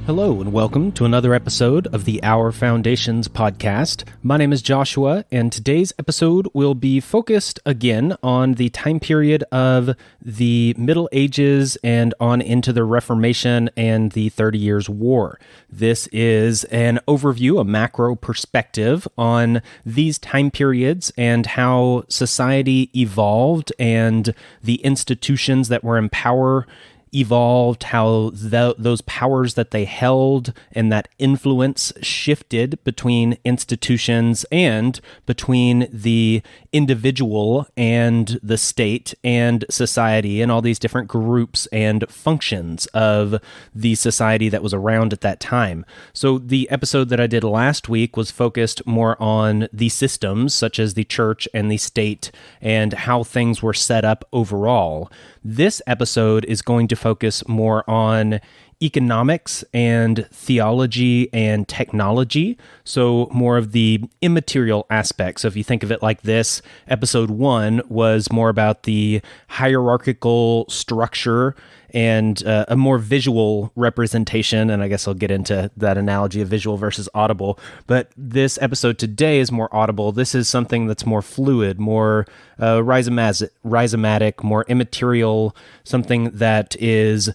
Hello and welcome to another episode of the Our Foundations podcast. My name is Joshua, and today's episode will be focused again on the time period of the Middle Ages and on into the Reformation and the 30 Years' War. This is an overview, a macro perspective on these time periods and how society evolved and the institutions that were in power evolved, how those powers that they held and that influence shifted between institutions and between the individual and the state and society and all these different groups and functions of the society that was around at that time. So the episode that I did last week was focused more on the systems such as the church and the state and how things were set up overall. This episode is going to focus more on economics and theology and technology, so more of the immaterial aspects. So if you think of it like this, episode 1 was more about the hierarchical structure and a more visual representation, and I guess I'll get into that analogy of visual versus audible, but this episode today is more audible. This is something that's more fluid, more rhizomatic, more immaterial, something that is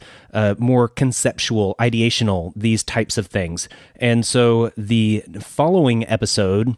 more conceptual, ideational, these types of things. And so the following episode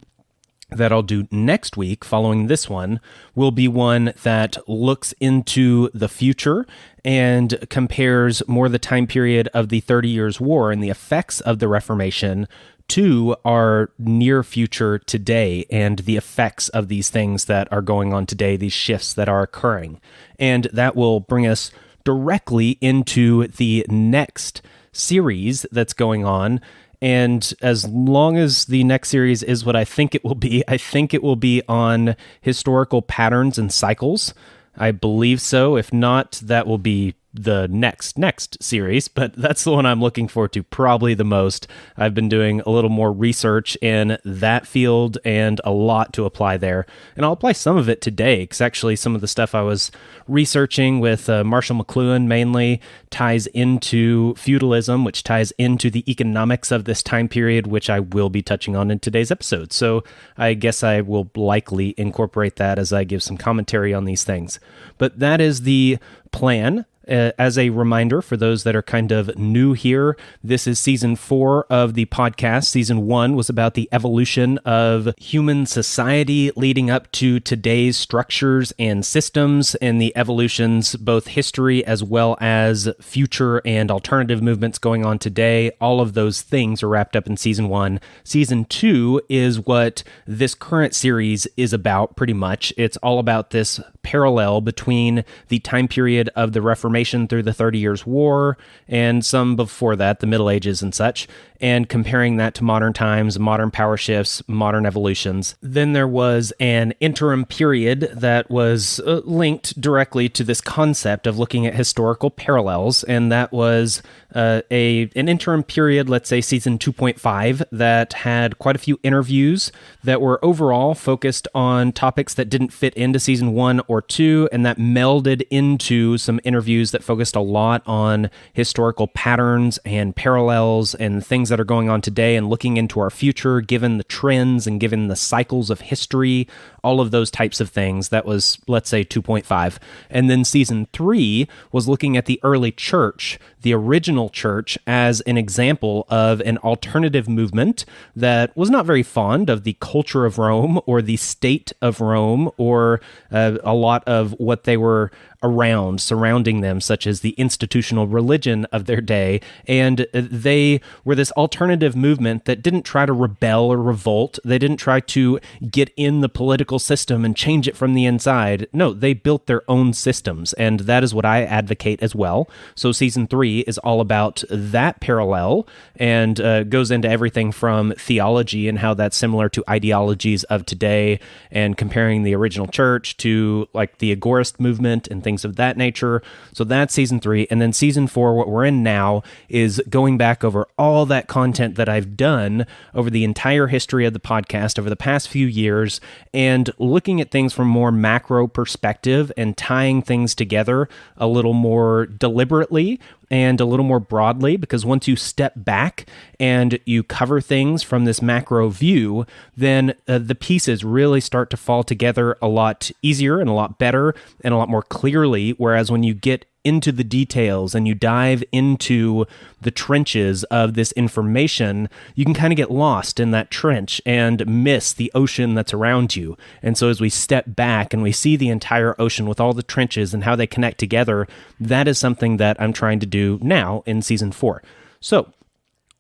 that I'll do next week, following this one, will be one that looks into the future and compares more the time period of the 30 Years' War and the effects of the Reformation to our near future today and the effects of these things that are going on today, these shifts that are occurring. And that will bring us directly into the next series that's going on. And as long as the next series is what I think it will be, I think it will be on historical patterns and cycles. I believe so. If not, that will be the next series, but that's the one I'm looking forward to probably the most. I've been doing a little more research in that field and a lot to apply there. And I'll apply some of it today, because actually some of the stuff I was researching with Marshall McLuhan mainly ties into feudalism, which ties into the economics of this time period, which I will be touching on in today's episode. So I guess I will likely incorporate that as I give some commentary on these things. But that is the plan. As a reminder for those that are kind of new here, this is season 4 of the podcast. Season 1 was about the evolution of human society leading up to today's structures and systems and the evolutions, both history as well as future and alternative movements going on today. All of those things are wrapped up in season 1. Season 2 is what this current series is about, pretty much. It's all about this parallel between the time period of the Reformation through the 30 Years' War and some before that, the Middle Ages and such, and comparing that to modern times, modern power shifts, modern evolutions. Then there was an interim period that was linked directly to this concept of looking at historical parallels, and that was an interim period, let's say season 2.5, that had quite a few interviews that were overall focused on topics that didn't fit into season 1 or 2, and that melded into some interviews that focused a lot on historical patterns and parallels and things that are going on today and looking into our future, given the trends and given the cycles of history, all of those types of things. That was, let's say, 2.5. And then season 3 was looking at the early church, the original church, as an example of an alternative movement that was not very fond of the culture of Rome or the state of Rome or a lot of what they were surrounding them, such as the institutional religion of their day. And they were this alternative movement that didn't try to rebel or revolt. They didn't try to get in the political system and change it from the inside. No, they built their own systems, and that is what I advocate as well. So season 3 is all about that parallel and goes into everything from theology and how that's similar to ideologies of today, and comparing the original church to like the Agorist movement and things of that nature. So that's season 3. And then season 4, what we're in now, is going back over all that content that I've done over the entire history of the podcast over the past few years and looking at things from more macro perspective and tying things together a little more deliberately and a little more broadly, because once you step back and you cover things from this macro view, then the pieces really start to fall together a lot easier and a lot better and a lot more clearly, whereas when you get into the details and you dive into the trenches of this information, you can kind of get lost in that trench and miss the ocean that's around you. And so as we step back and we see the entire ocean with all the trenches and how they connect together, that is something that I'm trying to do now in season 4. So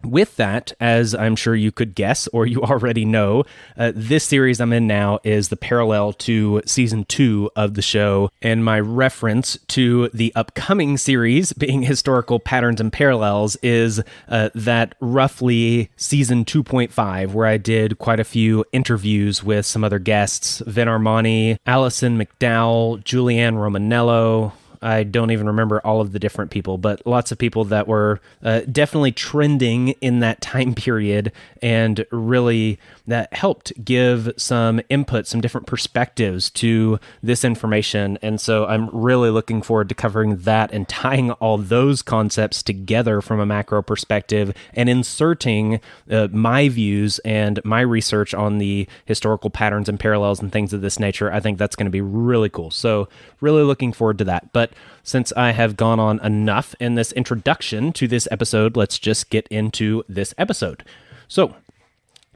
with that, as I'm sure you could guess or you already know, this series I'm in now is the parallel to season 2 of the show, and my reference to the upcoming series being Historical Patterns and Parallels is that roughly season 2.5, where I did quite a few interviews with some other guests, Vin Armani, Alison McDowell, Julianne Romanello. I don't even remember all of the different people, but lots of people that were definitely trending in that time period and really that helped give some input, some different perspectives to this information. And so I'm really looking forward to covering that and tying all those concepts together from a macro perspective and inserting my views and my research on the historical patterns and parallels and things of this nature. I think that's going to be really cool. So really looking forward to that. But since I have gone on enough in this introduction to this episode, let's just get into this episode. So,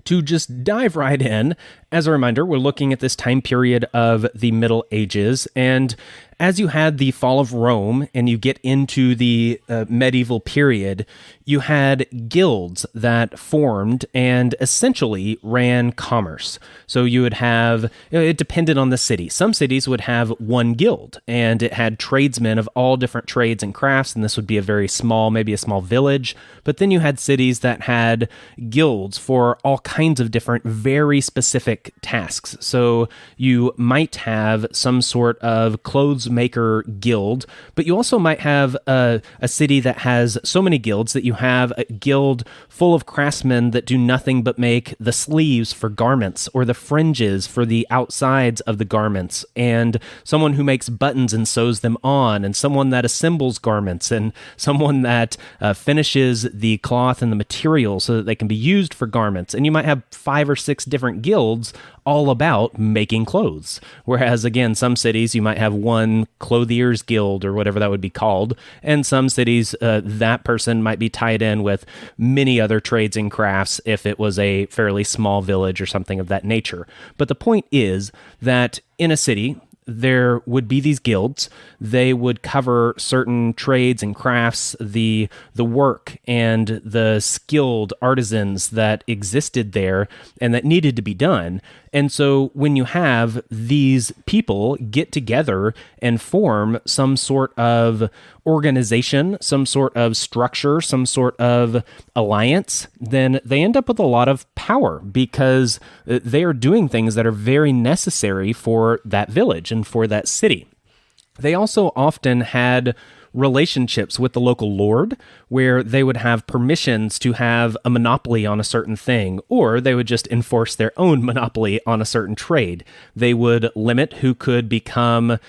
to just dive right in, as a reminder, we're looking at this time period of the Middle Ages, and as you had the fall of Rome and you get into the medieval period, you had guilds that formed and essentially ran commerce. So you would have, it depended on the city. Some cities would have one guild, and it had tradesmen of all different trades and crafts, and this would be a very small, maybe a small village. But then you had cities that had guilds for all kinds of different, very specific tasks. So you might have some sort of clothes maker guild, but you also might have a city that has so many guilds that you have a guild full of craftsmen that do nothing but make the sleeves for garments or the fringes for the outsides of the garments, and someone who makes buttons and sews them on, and someone that assembles garments, and someone that finishes the cloth and the material so that they can be used for garments. And you might have 5 or 6 different guilds all about making clothes. Whereas, again, some cities you might have one clothier's guild or whatever that would be called, and some cities that person might be tied in with many other trades and crafts if it was a fairly small village or something of that nature. But the point is that in a city, there would be these guilds. They would cover certain trades and crafts, the work and the skilled artisans that existed there and that needed to be done. And so when you have these people get together and form some sort of organization, some sort of structure, some sort of alliance, then they end up with a lot of power because they are doing things that are very necessary for that village and for that city. They also often had relationships with the local lord, where they would have permissions to have a monopoly on a certain thing, or they would just enforce their own monopoly on a certain trade. They would limit who could become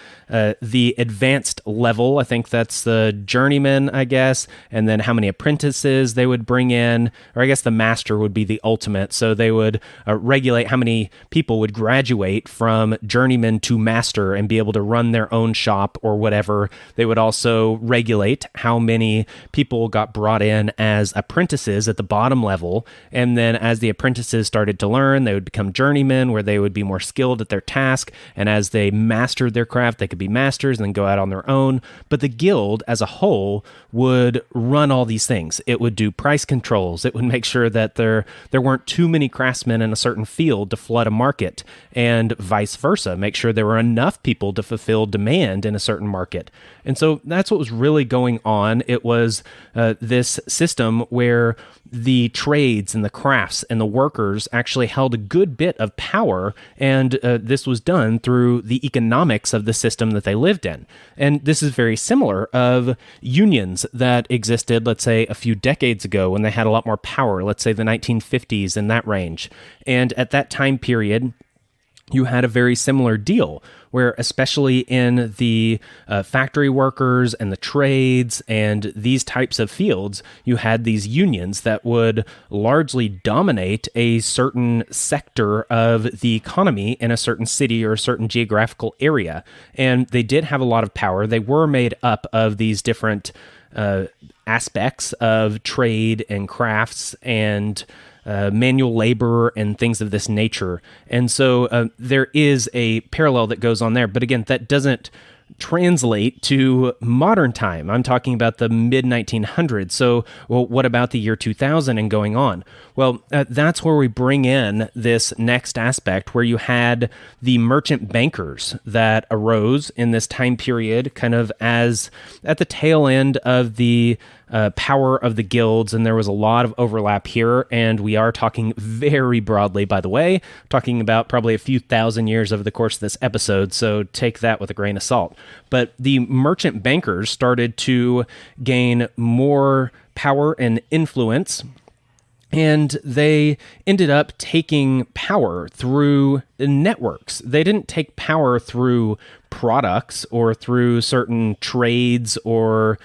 the advanced level. I think that's the journeyman, I guess, and then how many apprentices they would bring in, or I guess the master would be the ultimate. So they would regulate how many people would graduate from journeyman to master and be able to run their own shop or whatever. They would also regulate how many people got brought in as apprentices at the bottom level, and then as the apprentices started to learn, they would become journeymen, where they would be more skilled at their task, and as they mastered their craft, they could be masters and then go out on their own. But the guild as a whole would run all these things. It would do price controls. It would make sure that there weren't too many craftsmen in a certain field to flood a market, and vice versa, make sure there were enough people to fulfill demand in a certain market. And so that's what was was really going on. It was this system where the trades and the crafts and the workers actually held a good bit of power, and this was done through the economics of the system that they lived in. And this is very similar of unions that existed, let's say, a few decades ago when they had a lot more power, let's say the 1950s in that range. And at that time period, you had a very similar deal where, especially in the factory workers and the trades and these types of fields, you had these unions that would largely dominate a certain sector of the economy in a certain city or a certain geographical area. And they did have a lot of power. They were made up of these different aspects of trade and crafts and manual labor and things of this nature. And so there is a parallel that goes on there. But again, that doesn't translate to modern time. I'm talking about the mid-1900s. So, well, what about the year 2000 and going on? Well, that's where we bring in this next aspect where you had the merchant bankers that arose in this time period, kind of as at the tail end of the power of the guilds, and there was a lot of overlap here, and we are talking very broadly, by the way, talking about probably a few thousand years over the course of this episode, so take that with a grain of salt. But the merchant bankers started to gain more power and influence, and they ended up taking power through networks. They didn't take power through products or through certain trades or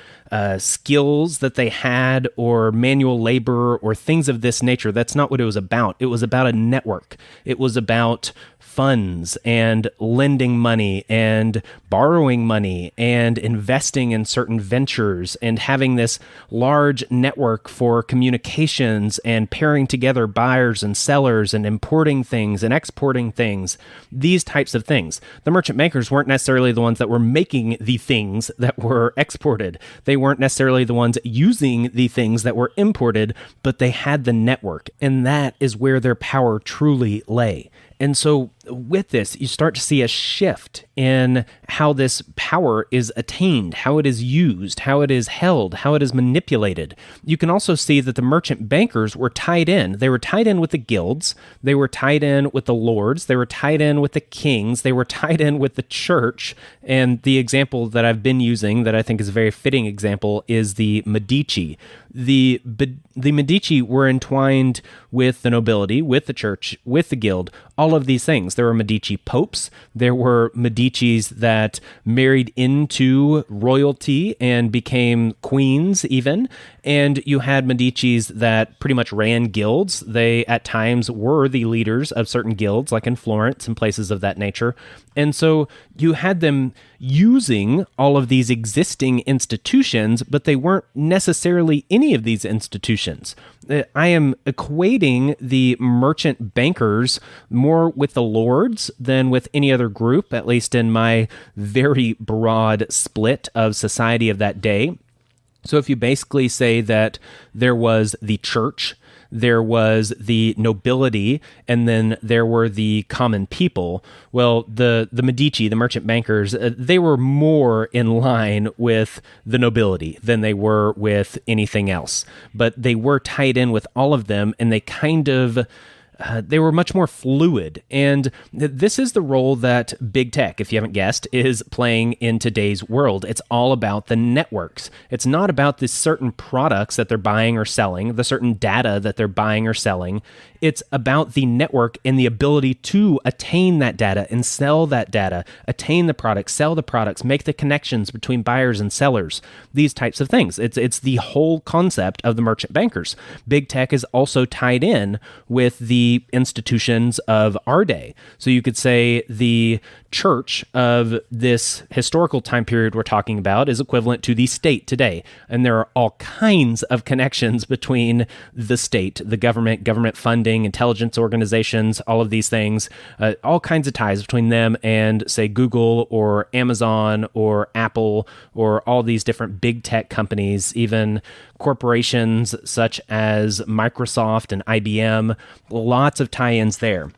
skills that they had or manual labor or things of this nature. That's not what it was about. It was about a network. It was about funds and lending money and borrowing money and investing in certain ventures and having this large network for communications and pairing together buyers and sellers and importing things and exporting things, these types of things. The merchant bankers weren't necessarily the ones that were making the things that were exported. They weren't necessarily the ones using the things that were imported, but they had the network, and that is where their power truly lay. And so with this, you start to see a shift in how this power is attained, how it is used, how it is held, how it is manipulated. You can also see that the merchant bankers were tied in. They were tied in with the guilds. They were tied in with the lords. They were tied in with the kings. They were tied in with the church. And the example that I've been using that I think is a very fitting example is the Medici. The Medici were entwined with the nobility, with the church, with the guild, all of these things. There were Medici popes. There were Medicis that married into royalty and became queens even. And you had Medicis that pretty much ran guilds. They at times were the leaders of certain guilds, like in Florence and places of that nature. And so you had them using all of these existing institutions, but they weren't necessarily any of these institutions. I am equating the merchant bankers more with the lords than with any other group, at least in my very broad split of society of that day. So if you basically say that there was the church, there was the nobility, and then there were the common people, well, the Medici, the merchant bankers, they were more in line with the nobility than they were with anything else. But they were tied in with all of them, and they kind of... they were much more fluid. And this is the role that big tech, if you haven't guessed, is playing in today's world. It's all about the networks. It's not about the certain products that they're buying or selling, the certain data that they're buying or selling. It's about the network and the ability to attain that data and sell that data, attain the products, sell the products, make the connections between buyers and sellers, these types of things. It's the whole concept of the merchant bankers. Big tech is also tied in with the institutions of our day. So you could say the church of this historical time period we're talking about is equivalent to the state today. And there are all kinds of connections between the state, the government funding, intelligence organizations, all of these things, all kinds of ties between them and, say, Google or Amazon or Apple or all these different big tech companies, even corporations such as Microsoft and IBM, lots of tie-ins there.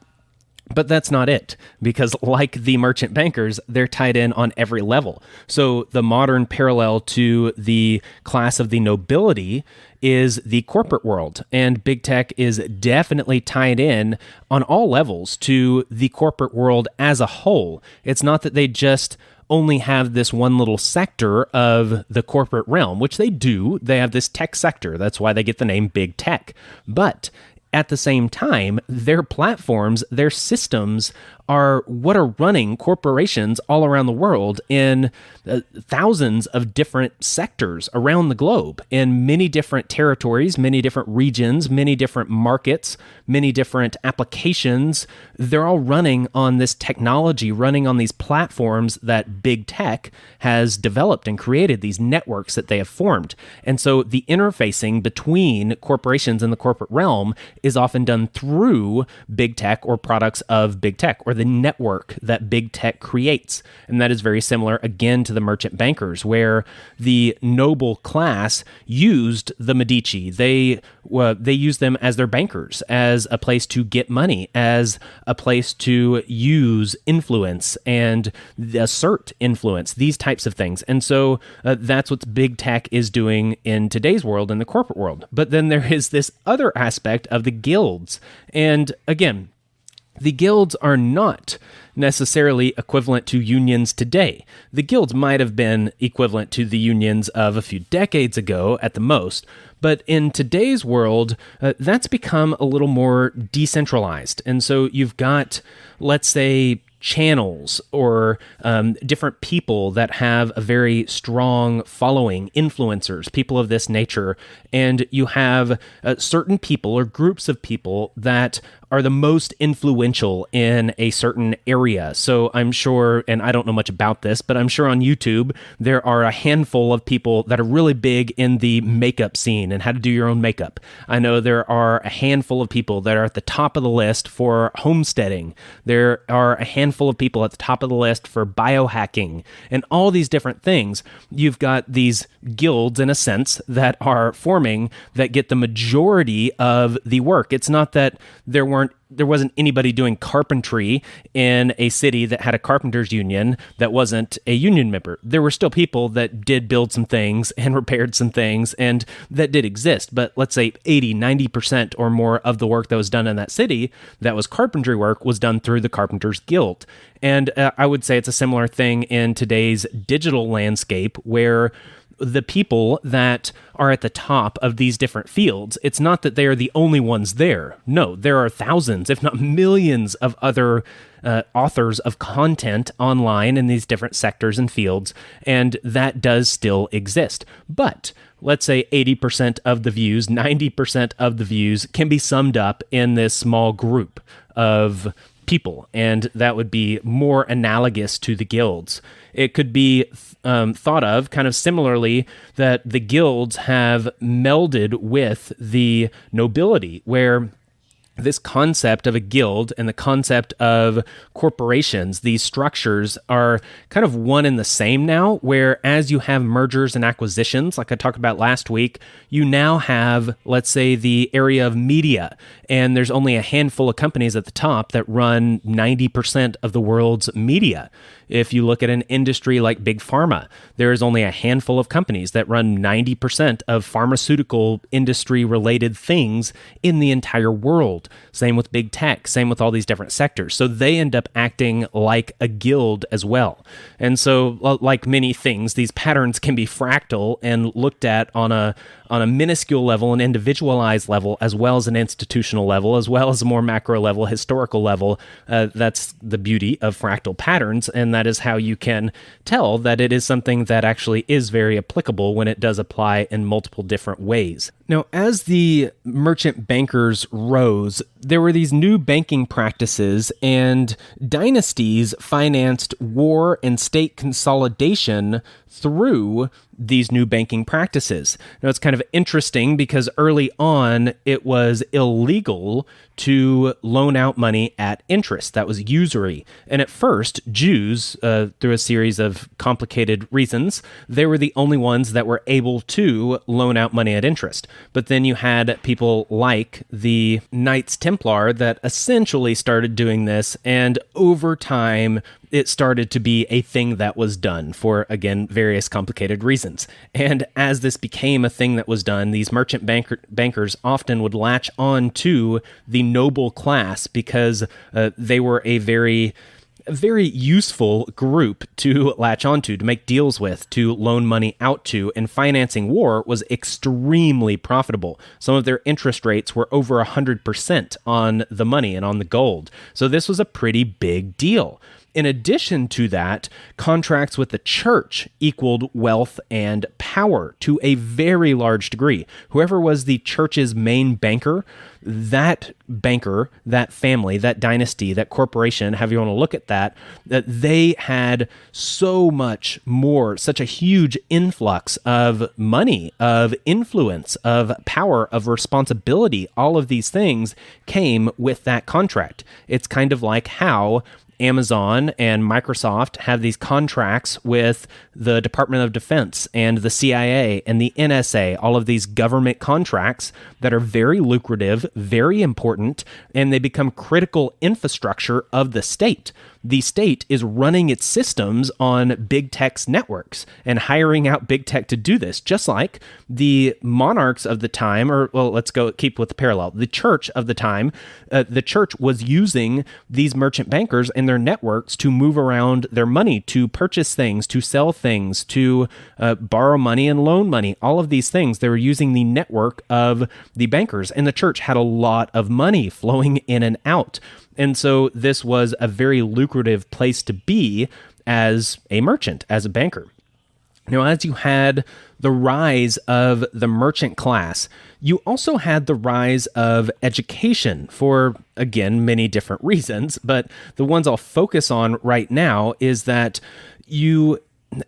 But that's not it, because like the merchant bankers, they're tied in on every level. So the modern parallel to the class of the nobility is the corporate world, and big tech is definitely tied in on all levels to the corporate world as a whole. It's not that they just only have this one little sector of the corporate realm, which they do. They have this tech sector. That's why they get the name big tech. But at the same time, their platforms, their systems are what are running corporations all around the world in thousands of different sectors around the globe, in many different territories, many different regions, many different markets, many different applications. They're all running on this technology, running on these platforms that big tech has developed and created, these networks that they have formed. And so the interfacing between corporations in the corporate realm is often done through big tech or products of big tech, or the network that big tech creates. And that is very similar, again, to the merchant bankers, where the noble class used the Medici. They used them as their bankers, as a place to get money, as a place to use influence and assert influence, these types of things. And so that's what big tech is doing in today's world, in the corporate world. But then there is this other aspect of the guilds. And again, the guilds are not necessarily equivalent to unions today. The guilds might have been equivalent to the unions of a few decades ago at the most, but in today's world, that's become a little more decentralized. And so you've got, let's say, channels or different people that have a very strong following, influencers, people of this nature, and you have certain people or groups of people that are the most influential in a certain area. So I'm sure, and I don't know much about this, but I'm sure on YouTube there are a handful of people that are really big in the makeup scene and how to do your own makeup. I know there are a handful of people that are at the top of the list for homesteading. There are a handful of people at the top of the list for biohacking and all these different things. You've got these guilds, in a sense, that are forming that get the majority of the work. It's not that there wasn't anybody doing carpentry in a city that had a carpenters union that wasn't a union member. There were still people that did build some things and repaired some things, and that did exist. But let's say 80, 90% or more of the work that was done in that city that was carpentry work was done through the Carpenters Guild. And I would say it's a similar thing in today's digital landscape, where the people that are at the top of these different fields, it's not that they are the only ones there. No, there are thousands, if not millions, of other authors of content online in these different sectors and fields, and that does still exist. But let's say 80% of the views, 90% of the views can be summed up in this small group of people, and that would be more analogous to the guilds. It could be thought of kind of similarly that the guilds have melded with the nobility, where this concept of a guild and the concept of corporations, these structures are kind of one and the same now, where as you have mergers and acquisitions, like I talked about last week, you now have, let's say, the area of media, and there's only a handful of companies at the top that run 90% of the world's media. If you look at an industry like Big Pharma, there is only a handful of companies that run 90% of pharmaceutical industry-related things in the entire world. Same with big tech, same with all these different sectors. So they end up acting like a guild as well. And so, like many things, these patterns can be fractal and looked at on a minuscule level, an individualized level, as well as an institutional level, as well as a more macro level, historical level. That's the beauty of fractal patterns, and that is how you can tell that it is something that actually is very applicable when it does apply in multiple different ways. Now, as the merchant bankers rose, there were these new banking practices, and dynasties financed war and state consolidation through these new banking practices. Now, it's kind of interesting because early on, it was illegal to loan out money at interest. That was usury. And at first, Jews, through a series of complicated reasons, they were the only ones that were able to loan out money at interest. But then you had people like the Knights Templar Templar that essentially started doing this, and over time, it started to be a thing that was done for, again, various complicated reasons. And as this became a thing that was done, these merchant bankers often would latch on to the noble class because they were a very useful group to latch onto, to make deals with, to loan money out to, and financing war was extremely profitable. Some of their interest rates were over 100% on the money and on the gold. So this was a pretty big deal. In addition to that, contracts with the church equaled wealth and power to a very large degree. Whoever was the church's main banker, that family, that dynasty, that corporation, however you want to look at that they had so much more, such a huge influx of money, of influence, of power, of responsibility. All of these things came with that contract. It's kind of like how Amazon and Microsoft have these contracts with the Department of Defense and the CIA and the NSA, all of these government contracts that are very lucrative, very important, and they become critical infrastructure of the state. The state is running its systems on big tech's networks and hiring out big tech to do this, just like the monarchs of the time, or, well, let's keep with the parallel. The church of the time, the church was using these merchant bankers and their networks to move around their money, to purchase things, to sell things, to borrow money and loan money, all of these things. They were using the network of the bankers, and the church had a lot of money flowing in and out. And so this was a very lucrative place to be as a merchant, as a banker. Now, as you had the rise of the merchant class, you also had the rise of education for, again, many different reasons. But the ones I'll focus on right now is that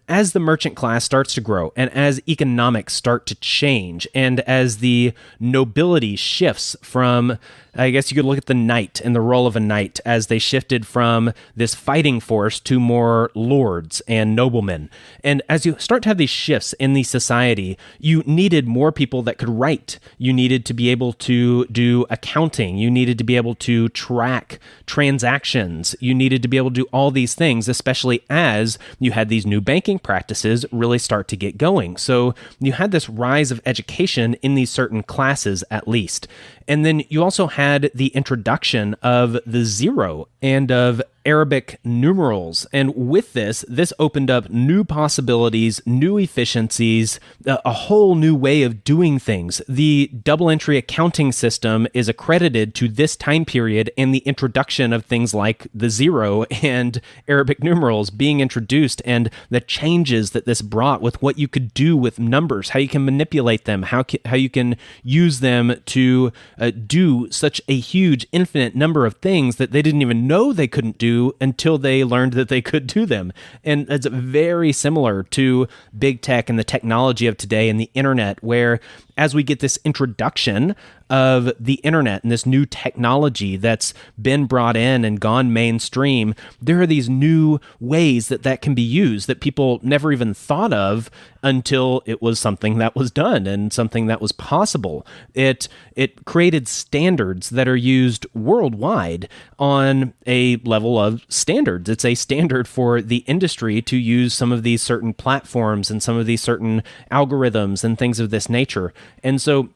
as the merchant class starts to grow and as economics start to change and as the nobility shifts from, I guess you could look at the knight and the role of a knight as they shifted from this fighting force to more lords and noblemen. And as you start to have these shifts in the society, you needed more people that could write. You needed to be able to do accounting. You needed to be able to track transactions. You needed to be able to do all these things, especially as you had these new banking practices really start to get going. So you had this rise of education in these certain classes, at least. And then you also had the introduction of the zero and of Arabic numerals. And with this opened up new possibilities, new efficiencies, a whole new way of doing things. The double entry accounting system is accredited to this time period and the introduction of things like the zero and Arabic numerals being introduced, and the changes that this brought with what you could do with numbers, how you can manipulate them, how you can use them to do such a huge infinite number of things that they didn't even know they couldn't do until they learned that they could do them. And it's very similar to big tech and the technology of today and the internet, where as we get this introduction of the internet and this new technology that's been brought in and gone mainstream, there are these new ways that can be used that people never even thought of until it was something that was done and something that was possible. It created standards that are used worldwide on a level of standards. It's a standard for the industry to use some of these certain platforms and some of these certain algorithms and things of this nature. And so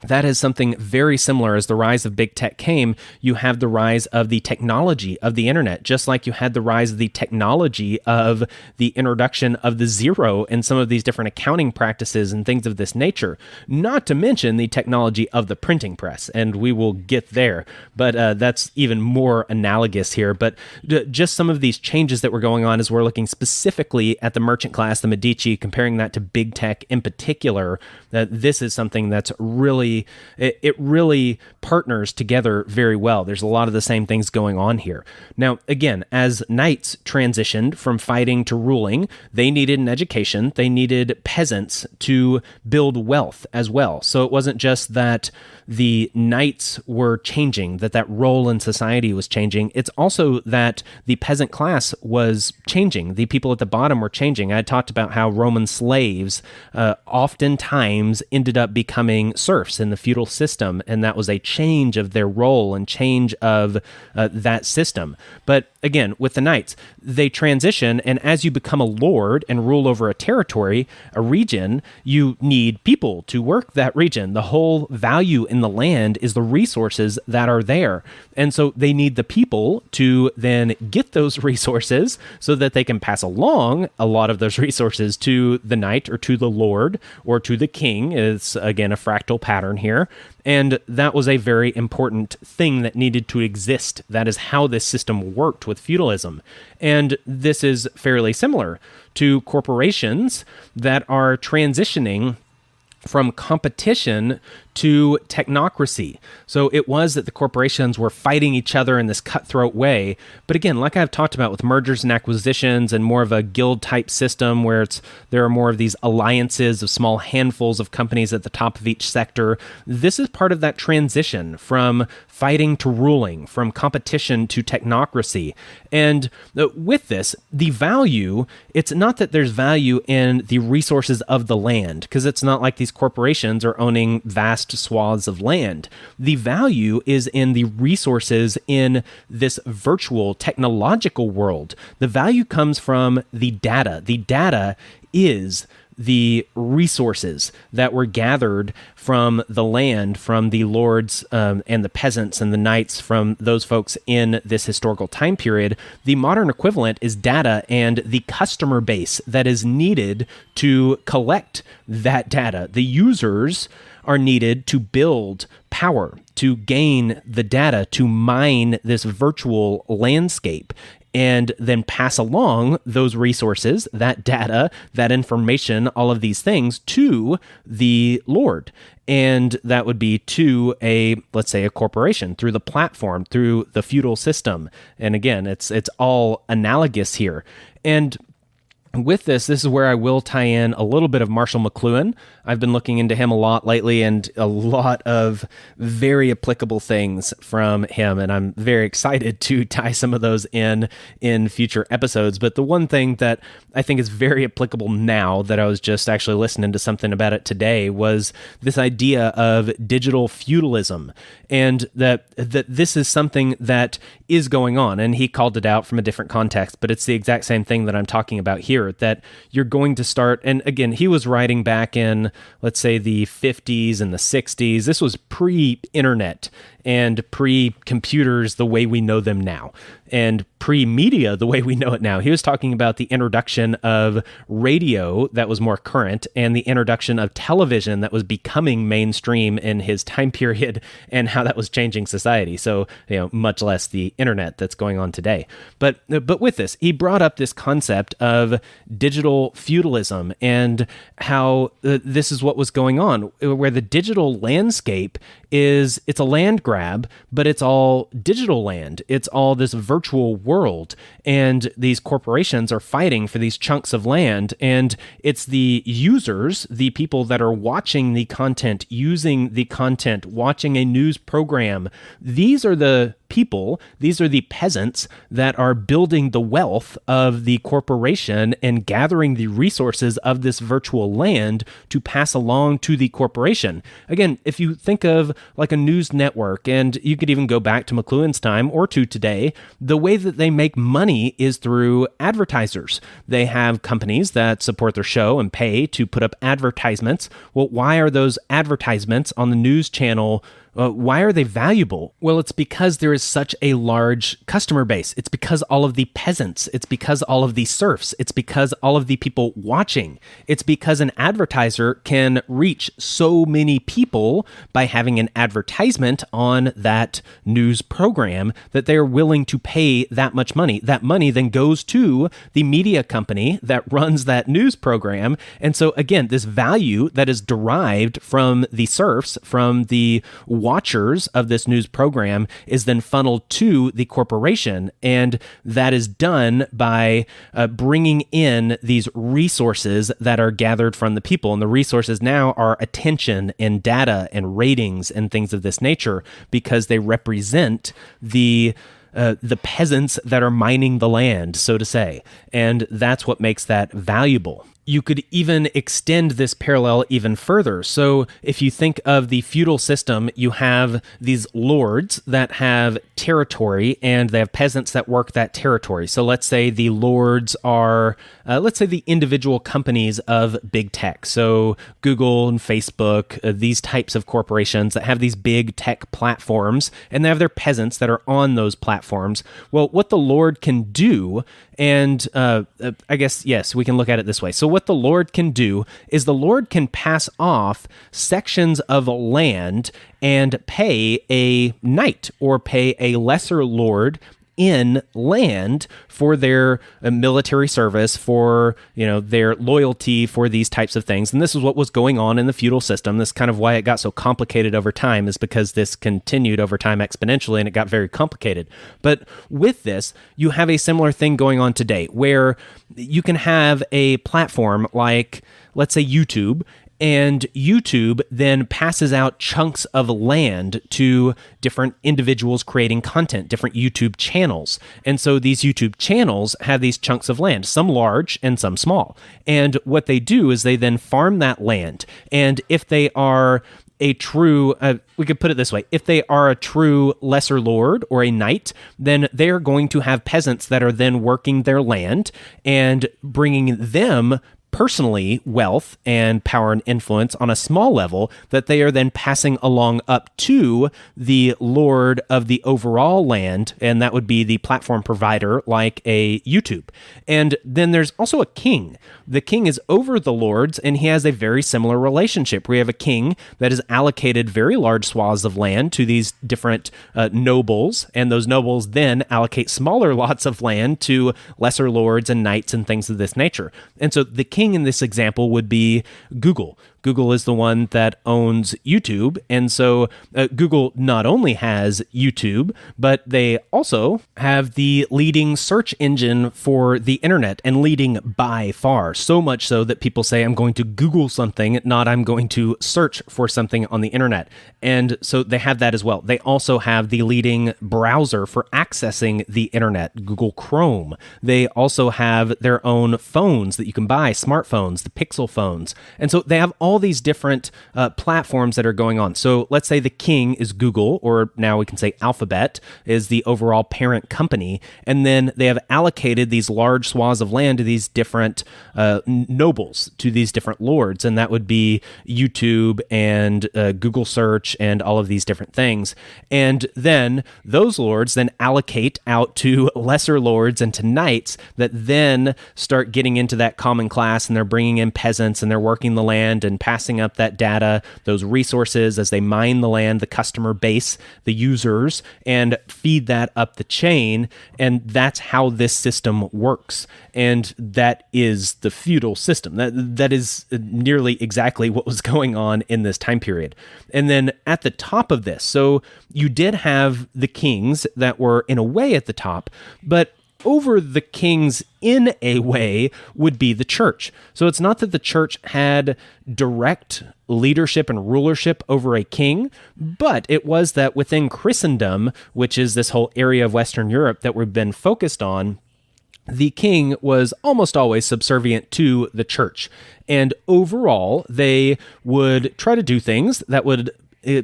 that is something very similar. As the rise of big tech came, you have the rise of the technology of the internet, just like you had the rise of the technology of the introduction of the zero and some of these different accounting practices and things of this nature, not to mention the technology of the printing press. And we will get there, but that's even more analogous here. But just some of these changes that were going on as we're looking specifically at the merchant class, the Medici, comparing that to big tech in particular, that this is something that's really partners together very well. There's a lot of the same things going on here. Now, again, as knights transitioned from fighting to ruling, they needed an education. They needed peasants to build wealth as well. So it wasn't just that the knights were changing, that role in society was changing. It's also that the peasant class was changing. The people at the bottom were changing. I talked about how Roman slaves oftentimes ended up becoming serfs serfs in the feudal system, and that was a change of their role and change of that system. But again, with the knights, they transition, and as you become a lord and rule over a territory, a region, you need people to work that region. The whole value in the land is the resources that are there. And so they need the people to then get those resources so that they can pass along a lot of those resources to the knight or to the lord or to the king. It's, again, a fractal pattern here. And that was a very important thing that needed to exist. That is how this system worked with feudalism. And this is fairly similar to corporations that are transitioning from competition to technocracy. So it was that the corporations were fighting each other in this cutthroat way. But again, like I've talked about with mergers and acquisitions and more of a guild type system where there are more of these alliances of small handfuls of companies at the top of each sector, this is part of that transition from fighting to ruling, from competition to technocracy. And with this, the value, it's not that there's value in the resources of the land, because it's not like these corporations are owning vast swaths of land. The value is in the resources in this virtual technological world. The value comes from the data. The data is the resources that were gathered from the land, from the lords and the peasants and the knights, from those folks in this historical time period. The modern equivalent is data and the customer base that is needed to collect that data. The users are needed to build power, to gain the data, to mine this virtual landscape, and then pass along those resources, that data, that information, all of these things to the Lord. And that would be to let's say a corporation, through the platform, through the feudal system. And again, it's all analogous here. And with this is where I will tie in a little bit of Marshall McLuhan. I've been looking into him a lot lately, and a lot of very applicable things from him, and I'm very excited to tie some of those in future episodes. But the one thing that I think is very applicable now, that I was just actually listening to something about it today, was this idea of digital feudalism, and that this is something that is going on. And he called it out from a different context, but it's the exact same thing that I'm talking about here, that you're going to start. And again, he was writing back in, let's say, the 50s and the 60s. This was pre-internet and pre-computers the way we know them now, and pre-media the way we know it now. He was talking about the introduction of radio that was more current, and the introduction of television that was becoming mainstream in his time period, and how that was changing society. So, much less the internet that's going on today. But with this, he brought up this concept of digital feudalism, and how this is what was going on, where the digital landscape it's a land grab, but it's all digital land. It's all this virtual world, and these corporations are fighting for these chunks of land, and it's the users, the people that are watching the content, using the content, watching a news program. These are the people, these are the peasants that are building the wealth of the corporation and gathering the resources of this virtual land to pass along to the corporation. Again, if you think of like a news network, and you could even go back to McLuhan's time or to today, the way that they make money is through advertisers. They have companies that support their show and pay to put up advertisements. Well, why are those advertisements on the news channel why are they valuable? Well, it's because there is such a large customer base. It's because all of the peasants. It's because all of the serfs. It's because all of the people watching. It's because an advertiser can reach so many people by having an advertisement on that news program that they are willing to pay that much money. That money then goes to the media company that runs that news program. And so again, this value that is derived from the serfs, from the watchers of this news program, is then funneled to the corporation. And that is done by bringing in these resources that are gathered from the people. And the resources now are attention and data and ratings and things of this nature, because they represent the peasants that are mining the land, so to say. And that's what makes that valuable. you could even extend this parallel even further. So if you think of the feudal system, you have these lords that have territory and they have peasants that work that territory. So let's say the lords are, let's say the individual companies of big tech. So Google and Facebook, these types of corporations that have these big tech platforms, and they have their peasants that are on those platforms. Well, what the lord can do, and I guess, yes, we can look at it this way. So what the lord can do is the lord can pass off sections of land and pay a knight or pay a lesser lord in land for their military service, for their loyalty, for these types of things. And this is what was going on in the feudal system. This is kind of why it got so complicated over time, is because this continued over time exponentially and it got very complicated. But with this, you have a similar thing going on today where you can have a platform like, let's say, YouTube, and YouTube then passes out chunks of land to different individuals creating content, different YouTube channels. And so these YouTube channels have these chunks of land, some large and some small. And what they do is they then farm that land. And if they are a true, we could put it this way, if they are a true lesser lord or a knight, then they are going to have peasants that are then working their land and bringing them personally wealth and power and influence on a small level that they are then passing along up to the lord of the overall land, and that would be the platform provider like a YouTube. And then there's also a king. The king is over the lords, and he has a very similar relationship. We have a king that has allocated very large swaths of land to these different nobles, and those nobles then allocate smaller lots of land to lesser lords and knights and things of this nature. And so the king in this example would be Google. Google is the one that owns YouTube. And so Google not only has YouTube, but they also have the leading search engine for the internet, and leading by far. So much so that people say, I'm going to Google something, not I'm going to search for something on the internet. And so they have that as well. They also have the leading browser for accessing the internet, Google Chrome. They also have their own phones that you can buy, smartphones, the Pixel phones. And so they have all these different platforms that are going on. So let's say the king is Google, or now we can say Alphabet is the overall parent company. And then they have allocated these large swaths of land to these different nobles, to these different lords. And that would be YouTube and Google search and all of these different things. And then those lords then allocate out to lesser lords and to knights that then start getting into that common class, and they're bringing in peasants and they're working the land and passing up that data, those resources as they mine the land, the customer base, the users, and feed that up the chain. And that's how this system works. And that is the feudal system. That is nearly exactly what was going on in this time period. And then at the top of this, so you did have the kings that were in a way at the top, but over the kings in a way would be the church. So it's not that the church had direct leadership and rulership over a king, but it was that within Christendom, which is this whole area of Western Europe that we've been focused on, the king was almost always subservient to the church. And overall, they would try to do things that would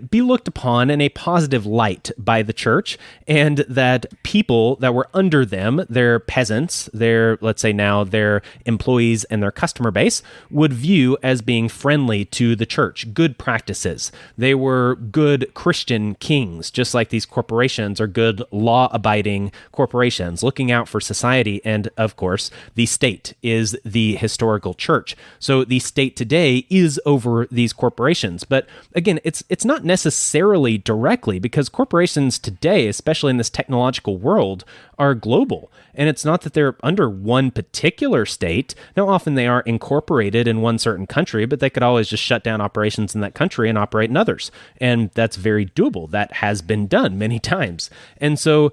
be looked upon in a positive light by the church, and that people that were under them, their peasants, their, let's say now, their employees and their customer base, would view as being friendly to the church, good practices. They were good Christian kings, just like these corporations are good law-abiding corporations, looking out for society. And of course, the state is the historical church. So the state today is over these corporations. But again, it's not necessarily directly, because corporations today, especially in this technological world, are global. And it's not that they're under one particular state. Now, often they are incorporated in one certain country, but they could always just shut down operations in that country and operate in others. And that's very doable. That has been done many times. And so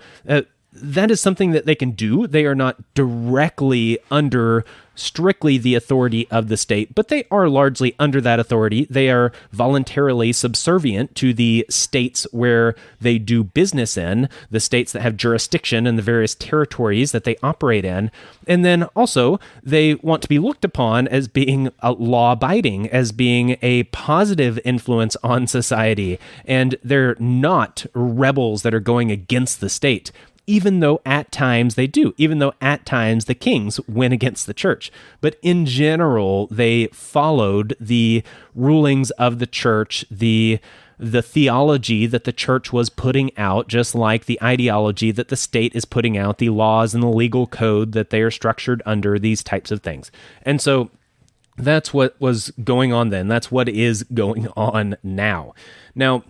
that is something that they can do. They are not directly under strictly the authority of the state, but they are largely under that authority. They are voluntarily subservient to the states where they do business in, the states that have jurisdiction in the various territories that they operate in. And then also, they want to be looked upon as being law-abiding, as being a positive influence on society, and they're not rebels that are going against the state. Even though at times they do, even though at times the kings went against the church. But in general, they followed the rulings of the church, the theology that the church was putting out, just like the ideology that the state is putting out, the laws and the legal code that they are structured under, these types of things. And so that's what was going on then. That's what is going on now. Now,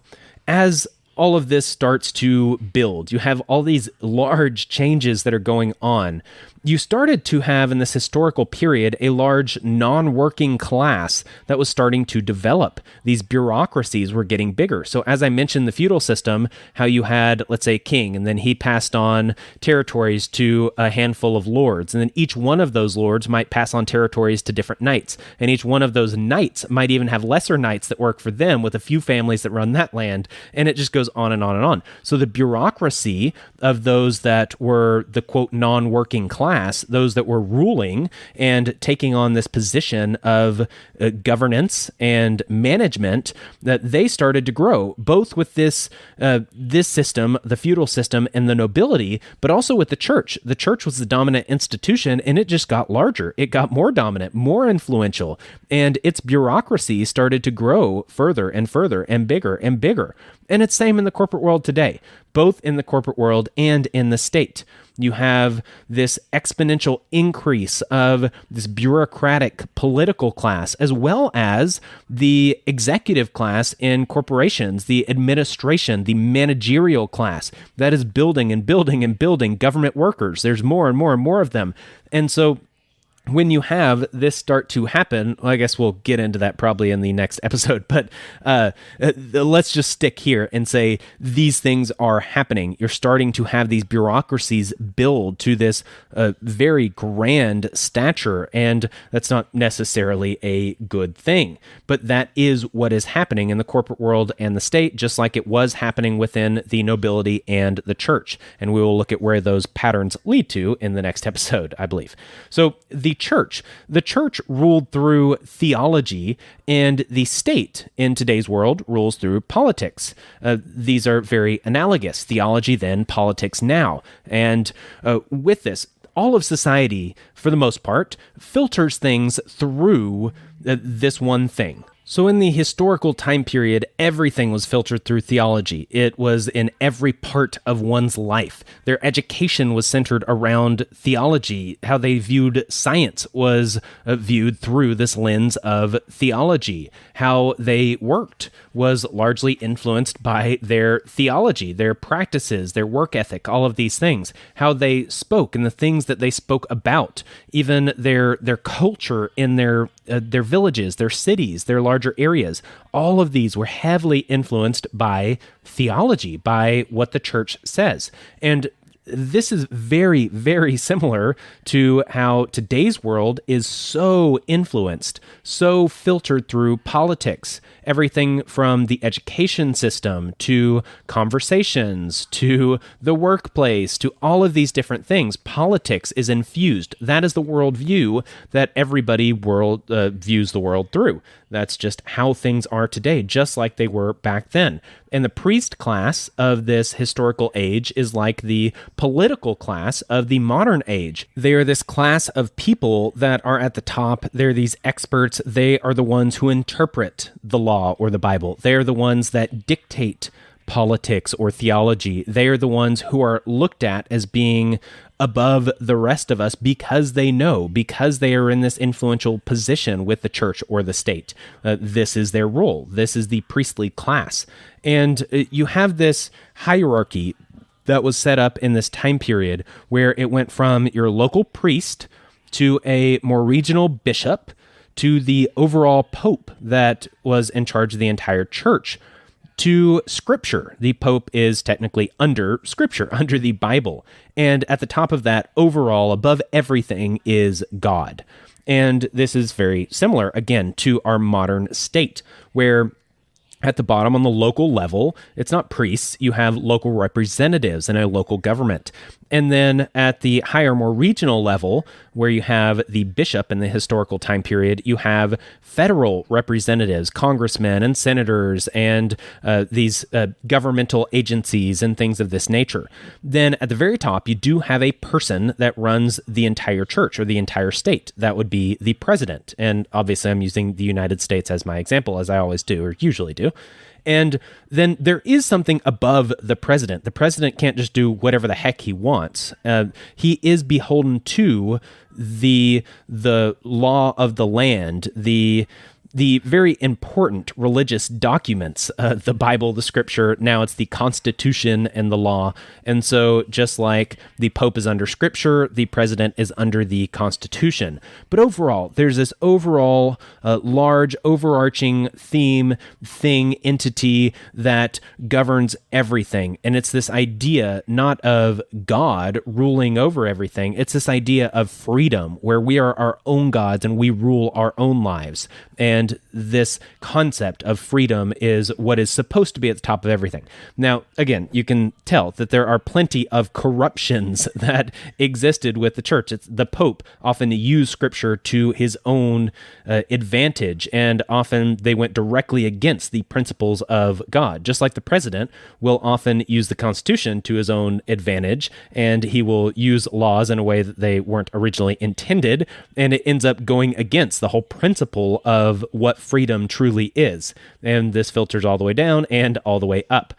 as all of this starts to build, you have all these large changes that are going on. You started to have, in this historical period, a large non-working class that was starting to develop. These bureaucracies were getting bigger. So as I mentioned, the feudal system, how you had, let's say, a king, and then he passed on territories to a handful of lords. And then each one of those lords might pass on territories to different knights. And each one of those knights might even have lesser knights that work for them with a few families that run that land. And it just goes on and on and on. So the bureaucracy of those that were the, quote, non-working class, those that were ruling and taking on this position of governance and management, that they started to grow, both with this system, the feudal system, and the nobility, but also with the church. The church was the dominant institution, and it just got larger. It got more dominant, more influential, and its bureaucracy started to grow further and further and bigger and bigger. And it's same in the corporate world today, both in the corporate world and in the state. You have this exponential increase of this bureaucratic political class, as well as the executive class in corporations, the administration, the managerial class that is building and building and building government workers. There's more and more and more of them. And so when you have this start to happen, well, I guess we'll get into that probably in the next episode, but let's just stick here and say these things are happening. You're starting to have these bureaucracies build to this very grand stature, and that's not necessarily a good thing. But that is what is happening in the corporate world and the state, just like it was happening within the nobility and the church. And we will look at where those patterns lead to in the next episode, I believe. So the church ruled through theology, and the state in today's world rules through politics. These are very analogous. Theology then, politics now. And with this, all of society, for the most part, filters things through this one thing. So in the historical time period, everything was filtered through theology. It was in every part of one's life. Their education was centered around theology. How they viewed science was viewed through this lens of theology. How they worked was largely influenced by their theology, their practices, their work ethic, all of these things. How they spoke and the things that they spoke about, even their culture in their villages, their cities, their larger areas. All of these were heavily influenced by theology, by what the church says. And this is very, very similar to how today's world is so influenced, so filtered through politics. Everything from the education system to conversations to the workplace to all of these different things. Politics is infused. That is the worldview that everybody views the world through. That's just how things are today, just like they were back then. And the priest class of this historical age is like the political class of the modern age. They are this class of people that are at the top. They're these experts. They are the ones who interpret the law or the Bible. They are the ones that dictate politics or theology. They are the ones who are looked at as being above the rest of us because they know, because they are in this influential position with the church or the state. This is their role. This is the priestly class. And you have this hierarchy that was set up in this time period where it went from your local priest to a more regional bishop to the overall pope that was in charge of the entire church. to Scripture. The Pope is technically under Scripture, under the Bible. And at the top of that, overall, above everything, is God. And this is very similar, again, to our modern state, where at the bottom on the local level, it's not priests, you have local representatives in a local government. And then at the higher, more regional level, where you have the bishop in the historical time period, you have federal representatives, congressmen and senators, and these governmental agencies and things of this nature. Then at the very top, you do have a person that runs the entire church or the entire state. That would be the president. And obviously, I'm using the United States as my example, as I always do, or usually do. And then there is something above the president. The president can't just do whatever the heck he wants. He is beholden to the law of the land, the very important religious documents, the Bible, the Scripture. Now it's the Constitution and the law. And so just like the Pope is under Scripture, the president is under the Constitution. But overall, there's this overall large overarching entity that governs everything. And it's this idea not of God ruling over everything. It's this idea of freedom, where we are our own gods and we rule our own lives. And this concept of freedom is what is supposed to be at the top of everything. Now, again, you can tell that there are plenty of corruptions that existed with the church. The Pope often used Scripture to his own advantage, and often they went directly against the principles of God. Just like the president will often use the Constitution to his own advantage, and he will use laws in a way that they weren't originally intended, and it ends up going against the whole principle of what freedom truly is. And this filters all the way down and all the way up.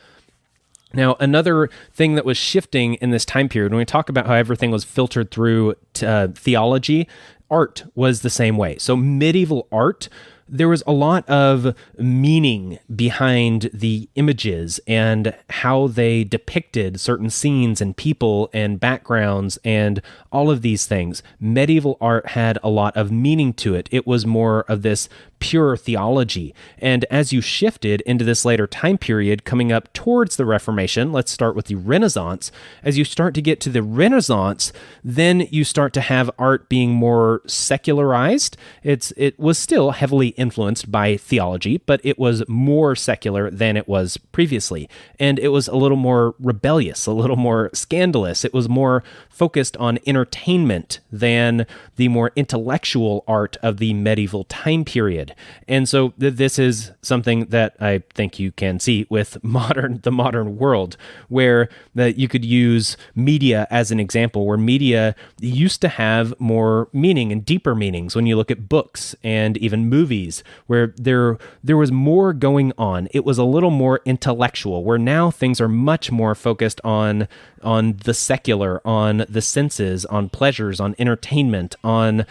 Now, another thing that was shifting in this time period, when we talk about how everything was filtered through theology, art was the same way. So medieval art, there was a lot of meaning behind the images and how they depicted certain scenes and people and backgrounds and all of these things. Medieval art had a lot of meaning to it. It was more of this pure theology. And as you shifted into this later time period coming up towards the Reformation, let's start with the Renaissance. As you start to get to the Renaissance, then you start to have art being more secularized. It was still heavily influenced by theology, but it was more secular than it was previously. And it was a little more rebellious, a little more scandalous. It was more focused on entertainment than the more intellectual art of the medieval time period. And so this is something that I think you can see with the modern world, where you could use media as an example, where media used to have more meaning and deeper meanings. When you look at books and even movies, where there was more going on, it was a little more intellectual, where now things are much more focused on the secular, on the senses, on pleasures, on entertainment, on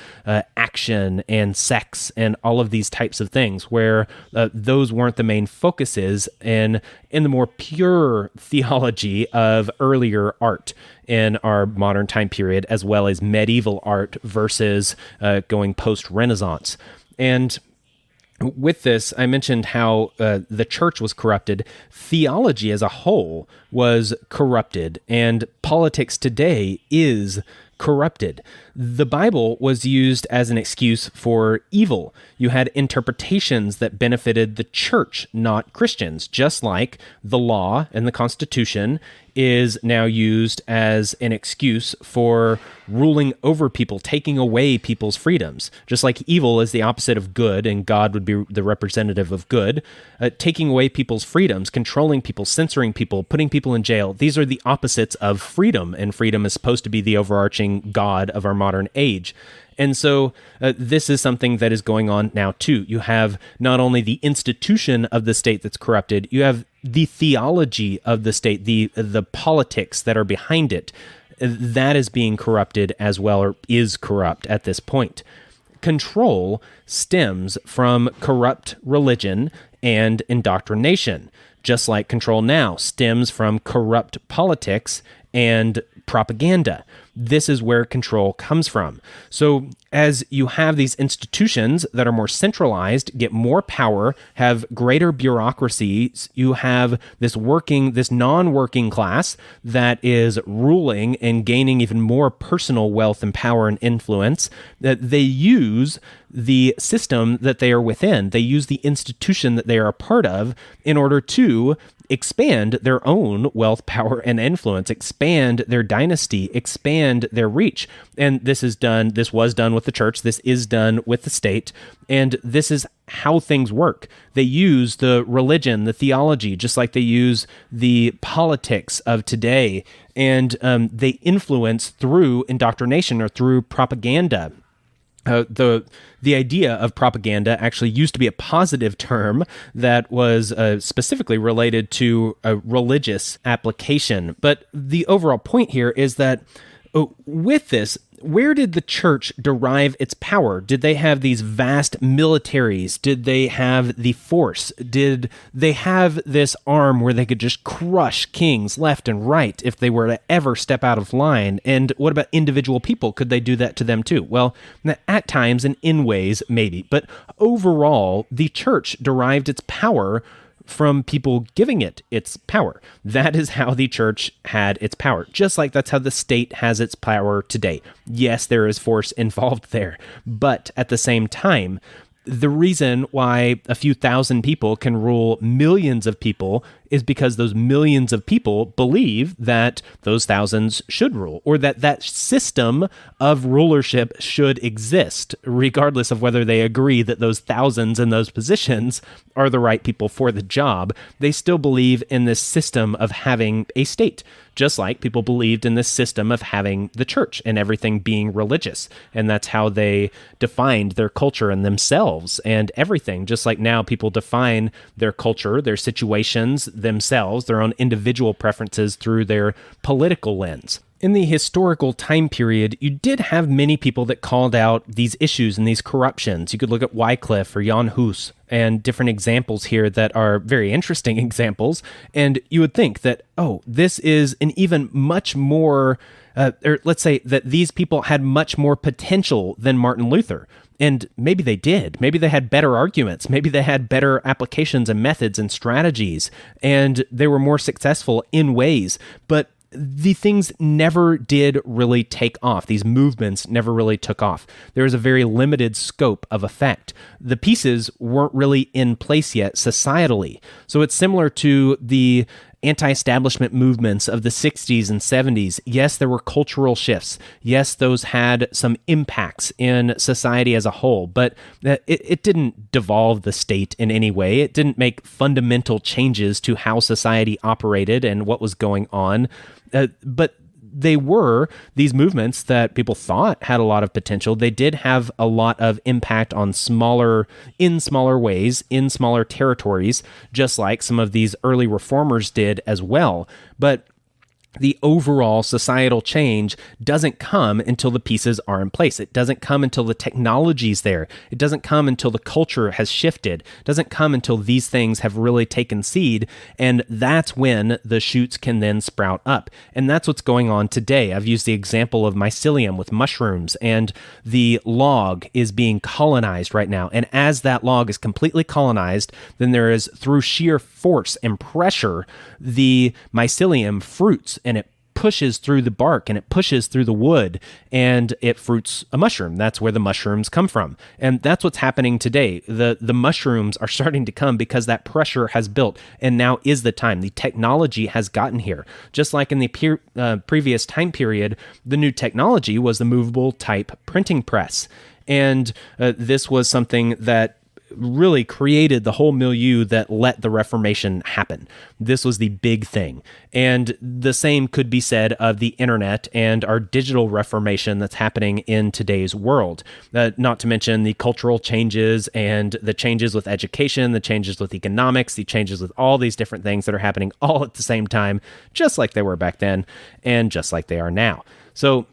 action and sex and all of these types of things, where those weren't the main focuses in the more pure theology of earlier art in our modern time period, as well as medieval art versus going post-Renaissance. And with this, I mentioned how the church was corrupted. Theology as a whole was corrupted, and politics today is corrupted. The Bible was used as an excuse for evil. You had interpretations that benefited the church, not Christians, just like the law and the Constitution is now used as an excuse for ruling over people, taking away people's freedoms. Just like evil is the opposite of good, and God would be the representative of good, taking away people's freedoms, controlling people, censoring people, putting people in jail, these are the opposites of freedom, and freedom is supposed to be the overarching God of our modern age. And so this is something that is going on now too. You have not only the institution of the state that's corrupted, you have the theology of the state, the politics that are behind it. That is being corrupted as well, or is corrupt at this point. Control stems from corrupt religion and indoctrination, just like control now stems from corrupt politics and propaganda. This is where control comes from. So as you have these institutions that are more centralized, get more power, have greater bureaucracies, you have this non-working class that is ruling and gaining even more personal wealth and power and influence, that they use the system that they are within. They use the institution that they are a part of in order to expand their own wealth, power, and influence, expand their dynasty, expand their reach. And this was done with the church, this is done with the state, and this is how things work. They use the religion, the theology, just like they use the politics of today, and they influence through indoctrination or through propaganda. The idea of propaganda actually used to be a positive term that was specifically related to a religious application. But the overall point here is that with this, where did the church derive its power? Did they have these vast militaries? Did they have the force? Did they have this arm where they could just crush kings left and right if they were to ever step out of line? And what about individual people? Could they do that to them too? Well, at times and in ways, maybe. But overall, the church derived its power from people giving it its power. That is how the church had its power, just like that's how the state has its power today. Yes, there is force involved there, but at the same time, the reason why a few thousand people can rule millions of people is because those millions of people believe that those thousands should rule, or that system of rulership should exist, regardless of whether they agree that those thousands in those positions are the right people for the job. They still believe in this system of having a state, just like people believed in this system of having the church and everything being religious. And that's how they defined their culture and themselves and everything. Just like now people define their culture, their situations, themselves, their own individual preferences through their political lens. In the historical time period, you did have many people that called out these issues and these corruptions. You could look at Wycliffe or Jan Hus and different examples here that are very interesting examples. And you would think that, this is an even much more, or let's say that these people had much more potential than Martin Luther. And maybe they did. Maybe they had better arguments. Maybe they had better applications and methods and strategies, and they were more successful in ways. But the things never did really take off. These movements never really took off. There was a very limited scope of effect. The pieces weren't really in place yet societally. So it's similar to the anti-establishment movements of the 60s and 70s. Yes, there were cultural shifts. Yes, those had some impacts in society as a whole, but it didn't devolve the state in any way. It didn't make fundamental changes to how society operated and what was going on. But they were these movements that people thought had a lot of potential. They did have a lot of impact on smaller ways, in smaller territories, just like some of these early reformers did as well. But the overall societal change doesn't come until the pieces are in place. It doesn't come until the technology's there. It doesn't come until the culture has shifted. It doesn't come until these things have really taken seed, and that's when the shoots can then sprout up. And that's what's going on today. I've used the example of mycelium with mushrooms, and the log is being colonized right now. And as that log is completely colonized, then there is, through sheer force and pressure, the mycelium fruits, and it pushes through the bark and it pushes through the wood and it fruits a mushroom. That's where the mushrooms come from. And that's what's happening today. The mushrooms are starting to come because that pressure has built, and now is the time. The technology has gotten here. Just like in the previous time period, the new technology was the movable type printing press. And this was something that really created the whole milieu that let the Reformation happen. This was the big thing. And the same could be said of the internet and our digital reformation that's happening in today's world. Not to mention the cultural changes and the changes with education, the changes with economics, the changes with all these different things that are happening all at the same time, just like they were back then and just like they are now. So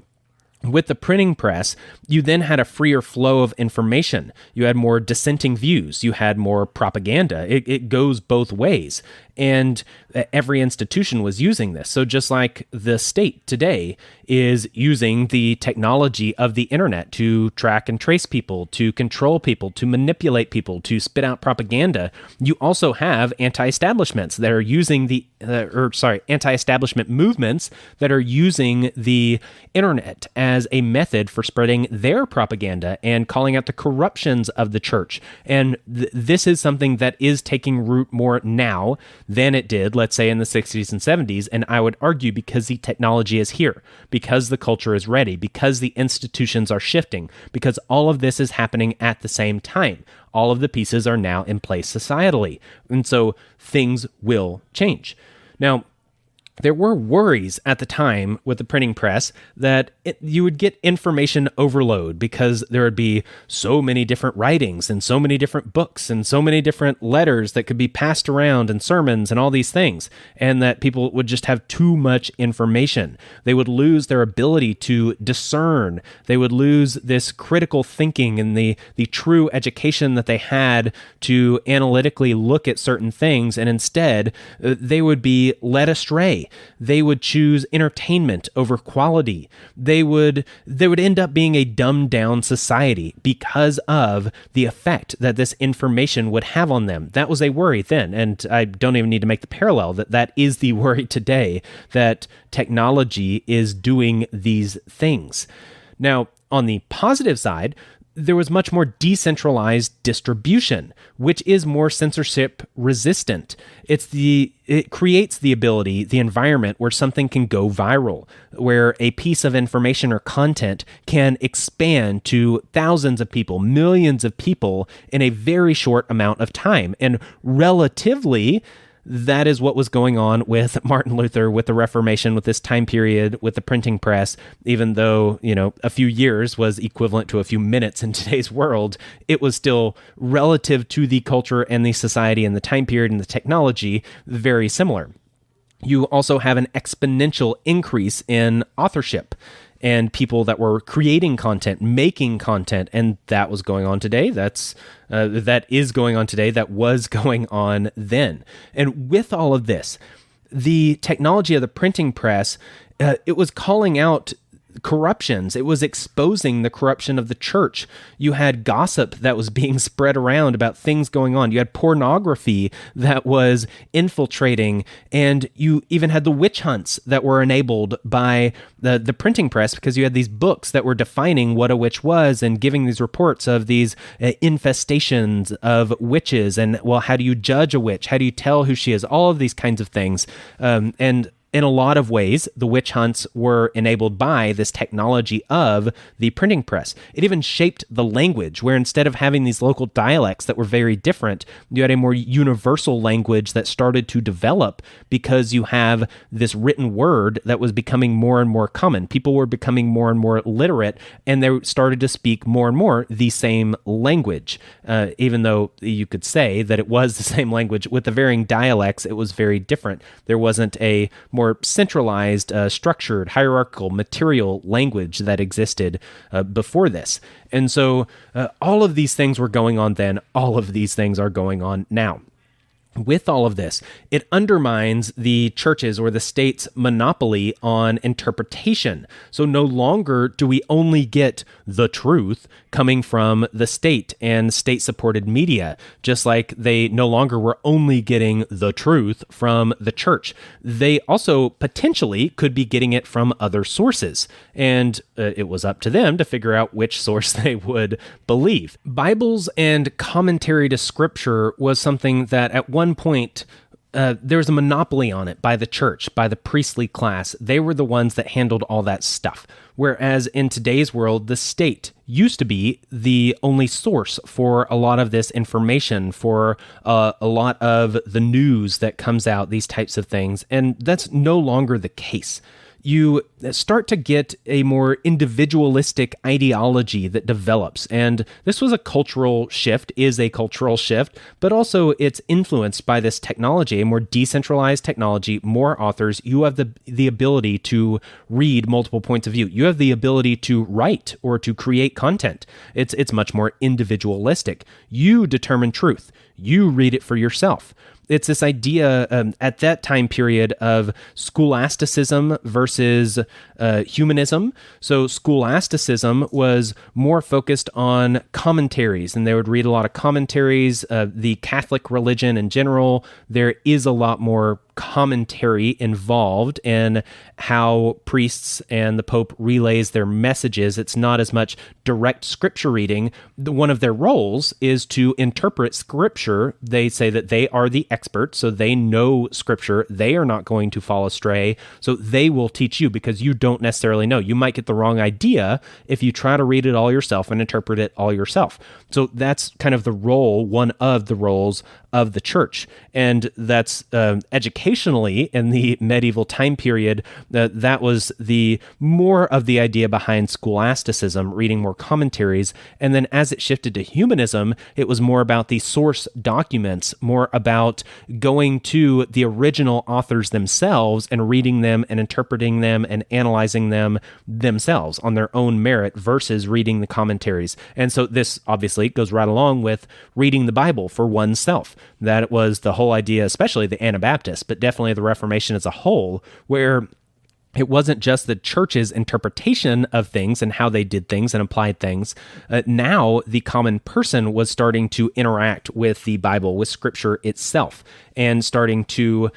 with the printing press, you then had a freer flow of information. You had more dissenting views. You had more propaganda. It goes both ways. And every institution was using this. So just like the state today is using the technology of the internet to track and trace people, to control people, to manipulate people, to spit out propaganda, you also have anti-establishments that are using anti-establishment movements that are using the internet as a method for spreading their propaganda and calling out the corruptions of the church. And this is something that is taking root more now than it did, let's say, in the 60s and 70s. And I would argue because the technology is here, because the culture is ready, because the institutions are shifting, because all of this is happening at the same time. All of the pieces are now in place societally. And so things will change. Now, there were worries at the time with the printing press that you would get information overload because there would be so many different writings and so many different books and so many different letters that could be passed around and sermons and all these things, and that people would just have too much information. They would lose their ability to discern. They would lose this critical thinking and the true education that they had to analytically look at certain things, and instead they would be led astray. They would choose entertainment over quality. They would end up being a dumbed down society because of the effect that this information would have on them. That was a worry then, and I don't even need to make the parallel that is the worry today, that technology is doing these things. Now, on the positive side, there was much more decentralized distribution, which is more censorship resistant. It creates the ability, the environment where something can go viral, where a piece of information or content can expand to thousands of people, millions of people in a very short amount of time. And relatively, that is what was going on with Martin Luther, with the Reformation, with this time period, with the printing press. Even though, a few years was equivalent to a few minutes in today's world, it was still relative to the culture and the society and the time period and the technology very similar. You also have an exponential increase in authorship and people that were creating content, making content, and that was going on today. That is going on today. That was going on then. And with all of this, the technology of the printing press, it was calling out corruptions. It was exposing the corruption of the church. You had gossip that was being spread around about things going on. You had pornography that was infiltrating, and you even had the witch hunts that were enabled by the printing press, because you had these books that were defining what a witch was and giving these reports of these infestations of witches, and, well, how do you judge a witch? How do you tell who she is? All of these kinds of things. And in a lot of ways, the witch hunts were enabled by this technology of the printing press. It even shaped the language, where instead of having these local dialects that were very different, you had a more universal language that started to develop because you have this written word that was becoming more and more common. People were becoming more and more literate, and they started to speak more and more the same language. Even though you could say that it was the same language, with the varying dialects, it was very different. There wasn't a more centralized, structured, hierarchical, material language that existed before this. And so all of these things were going on then. All of these things are going on now. With all of this, it undermines the church's or the state's monopoly on interpretation. So no longer do we only get the truth coming from the state and state-supported media, just like they no longer were only getting the truth from the church. They also potentially could be getting it from other sources, and it was up to them to figure out which source they would believe. Bibles and commentary to Scripture was something that at one point there was a monopoly on it by the church, by the priestly class. They were the ones that handled all that stuff. Whereas in today's world, the state used to be the only source for a lot of this information, for a lot of the news that comes out, these types of things. And that's no longer the case. You start to get a more individualistic ideology that develops. And this was a cultural shift, is a cultural shift, but also it's influenced by this technology, a more decentralized technology, more authors. You have the ability to read multiple points of view. You have the ability to write or to create content. It's much more individualistic. You determine truth. You read it for yourself. it's this idea at that time period of scholasticism versus humanism. So scholasticism was more focused on commentaries, and they would read a lot of commentaries. The Catholic religion in general, there is a lot more commentary involved in how priests and the Pope relays their messages. It's not as much direct scripture reading. One of their roles is to interpret scripture. They say that they are the experts, so they know scripture. They are not going to fall astray, so they will teach you because you don't necessarily know. You might get the wrong idea if you try to read it all yourself and interpret it all yourself. So that's kind of the role, one of the roles of the church. And that's educationally in the medieval time period, that was the more of the idea behind scholasticism, reading more commentaries. And then as it shifted to humanism, it was more about the source documents, more about going to the original authors themselves and reading them and interpreting them and analyzing them themselves on their own merit versus reading the commentaries. And so this obviously goes right along with reading the Bible for oneself. That was the whole idea, especially the Anabaptists, but definitely the Reformation as a whole, where it wasn't just the church's interpretation of things and how they did things and applied things. Now, the common person was starting to interact with the Bible, with Scripture itself, and starting to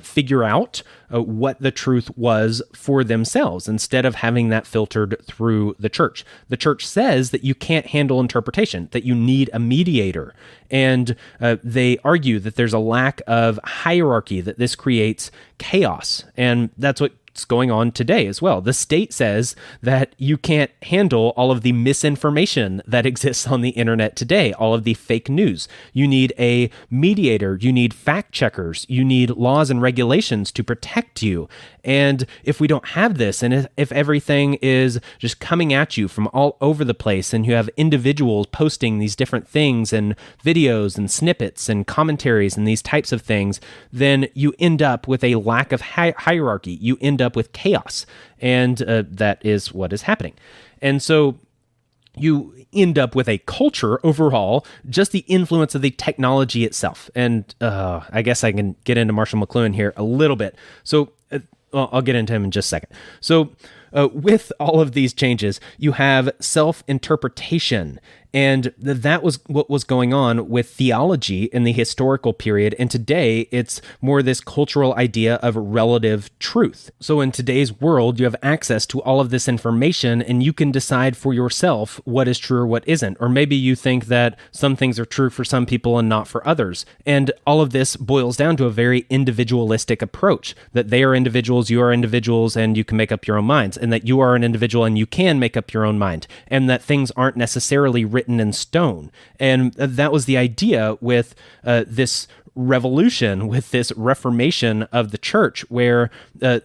figure out what the truth was for themselves instead of having that filtered through the church. The church says that you can't handle interpretation, that you need a mediator. And they argue that there's a lack of hierarchy, that this creates chaos. And that's what going on today as well. The state says that you can't handle all of the misinformation that exists on the internet today, all of the fake news. You need a mediator, you need fact checkers, you need laws and regulations to protect you. And if we don't have this, and if everything is just coming at you from all over the place, and you have individuals posting these different things and videos and snippets and commentaries and these types of things, then you end up with a lack of hierarchy. You end up with chaos, and that is what is happening. And so you end up with a culture overall, just the influence of the technology itself. And I guess I can get into Marshall McLuhan here a little bit. So I'll get into him in just a second. So with all of these changes, you have self-interpretation. And that was what was going on with theology in the historical period. And today, it's more this cultural idea of relative truth. So in today's world, you have access to all of this information, and you can decide for yourself what is true or what isn't. Or maybe you think that some things are true for some people and not for others. And all of this boils down to a very individualistic approach, that they are individuals, you are individuals, and you can make up your own minds, and that you are an individual and you can make up your own mind, and that things aren't necessarily written in stone. And that was the idea with this revolution, with this reformation of the church, where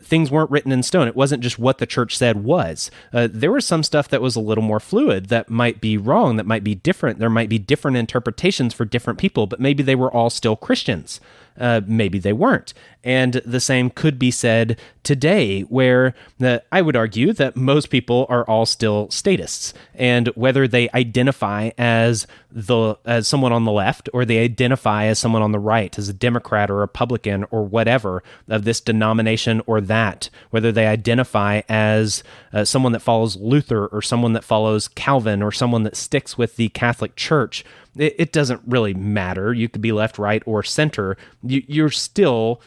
things weren't written in stone. It wasn't just what the church said was. There was some stuff that was a little more fluid, that might be wrong, that might be different. There might be different interpretations for different people, but maybe they were all still Christians. Maybe they weren't. And the same could be said today, where I would argue that most people are all still statists. And whether they identify as someone on the left, or they identify as someone on the right, as a Democrat or Republican or whatever of this denomination or that, whether they identify as someone that follows Luther or someone that follows Calvin or someone that sticks with the Catholic Church, it doesn't really matter. You could be left, right, or center. You're still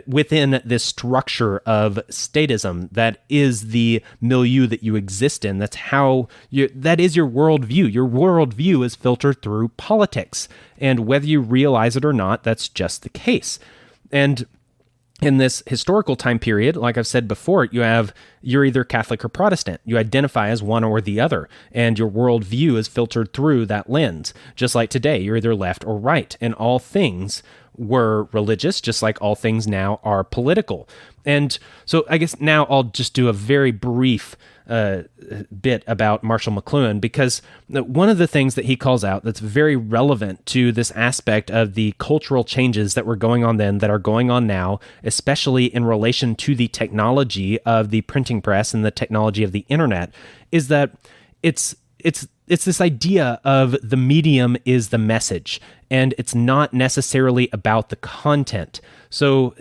within this structure of statism that is the milieu that you exist in. That's how that is your worldview. Your worldview is filtered through politics, and whether you realize it or not, that's just the case. And in this historical time period, like I've said before, you're either Catholic or Protestant. You identify as one or the other, and your worldview is filtered through that lens. Just like today, you're either left or right, and all things were religious, just like all things now are political. And so I guess now I'll just do a very brief bit about Marshall McLuhan, because one of the things that he calls out that's very relevant to this aspect of the cultural changes that were going on then, that are going on now, especially in relation to the technology of the printing press and the technology of the internet, is that it's it's this idea of the medium is the message, and it's not necessarily about the content. So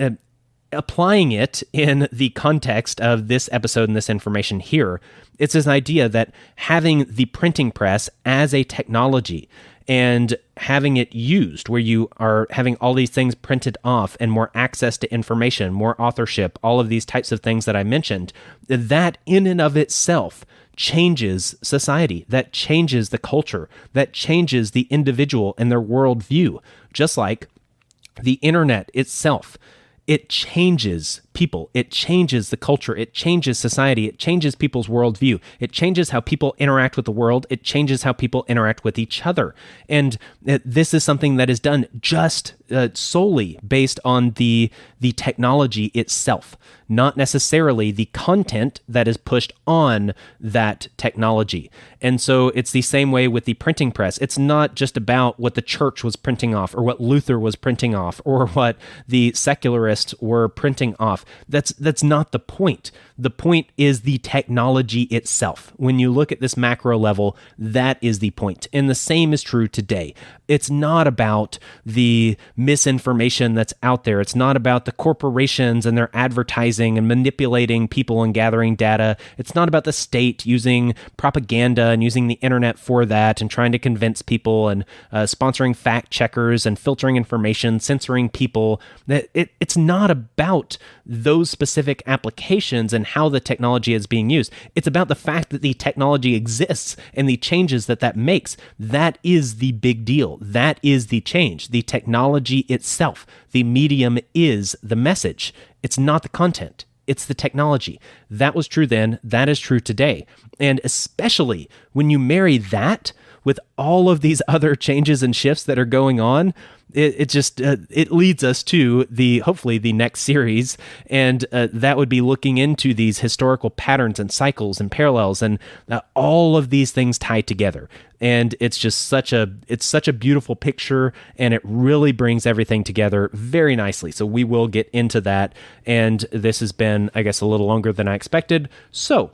applying it in the context of this episode and this information here, it's this idea that having the printing press as a technology and having it used where you are having all these things printed off and more access to information, more authorship, all of these types of things that I mentioned, that in and of itself changes society, that changes the culture, that changes the individual and their worldview, just like the internet itself. It changes people. It changes the culture. It changes society. It changes people's worldview. It changes how people interact with the world. It changes how people interact with each other. And this is something that is done just solely based on the technology itself, not necessarily the content that is pushed on that technology. And so it's the same way with the printing press. It's not just about what the church was printing off or what Luther was printing off or what the secularists were printing off. That's not the point. The point is the technology itself. When you look at this macro level, that is the point. And the same is true today. It's not about the misinformation that's out there. It's not about the corporations and their advertising and manipulating people and gathering data. It's not about the state using propaganda and using the internet for that and trying to convince people and sponsoring fact checkers and filtering information, censoring people. It's not about those specific applications and how the technology is being used. It's about the fact that the technology exists and the changes that makes. That is the big deal. That is the change. The technology itself, the medium is the message. It's not the content. It's the technology. That was true then. That is true today. And especially when you marry that with all of these other changes and shifts that are going on, it leads us to hopefully the next series, and that would be looking into these historical patterns and cycles and parallels and all of these things tied together. And it's just such a beautiful picture, and it really brings everything together very nicely. So we will get into that, and this has been, I guess, a little longer than I expected. So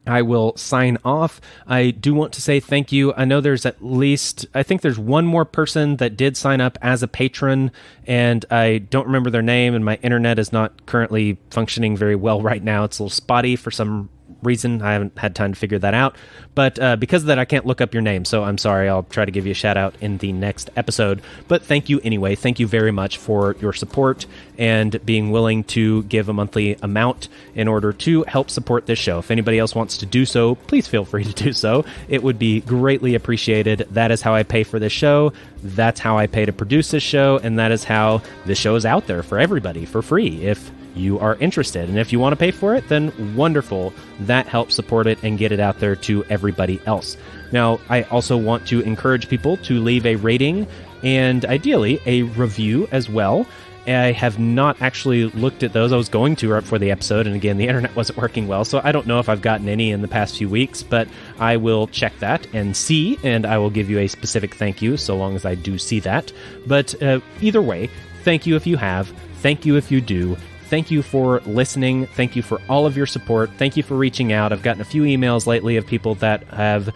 I will sign off. I do want to say thank you. I know there's I think there's one more person that did sign up as a patron, and I don't remember their name, and my internet is not currently functioning very well right now. It's a little spotty for some reason. I haven't had time to figure that out. But because of that, I can't look up your name, so I'm sorry. I'll try to give you a shout out in the next episode. But thank you anyway. Thank you very much for your support and being willing to give a monthly amount in order to help support this show. If anybody else wants to do so, please feel free to do so. It would be greatly appreciated. That is how I pay for this show. That's how I pay to produce this show. And that is how this show is out there for everybody for free. If you are interested. And if you want to pay for it, then wonderful. That helps support it and get it out there to everybody else. Now, I also want to encourage people to leave a rating and ideally a review as well. I have not actually looked at those. I was going to right before the episode, and again, the internet wasn't working well, so I don't know if I've gotten any in the past few weeks, but I will check that and see, and I will give you a specific thank you so long as I do see that. But either way, thank you if you have. Thank you if you do. Thank you for listening. Thank you for all of your support. Thank you for reaching out. I've gotten a few emails lately of people that have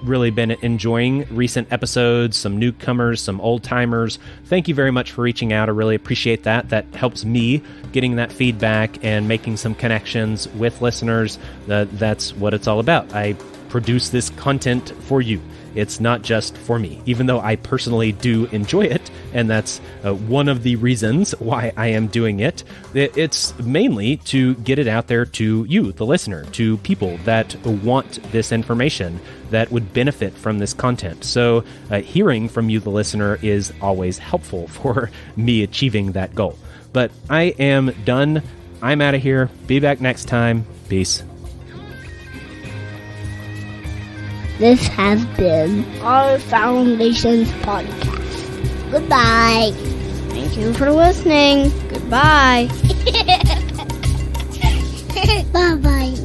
really been enjoying recent episodes, some newcomers, some old-timers. Thank you very much for reaching out. I really appreciate that. That helps me getting that feedback and making some connections with listeners. That's what it's all about. I produce this content for you. It's not just for me, even though I personally do enjoy it, and that's one of the reasons why I am doing it. It's mainly to get it out there to you, the listener, to people that want this information, that would benefit from this content. So hearing from you, the listener, is always helpful for me achieving that goal. But I am done. I'm out of here. Be back next time. Peace. This has been our Foundations Podcast. Goodbye. Thank you for listening. Goodbye. Bye-bye.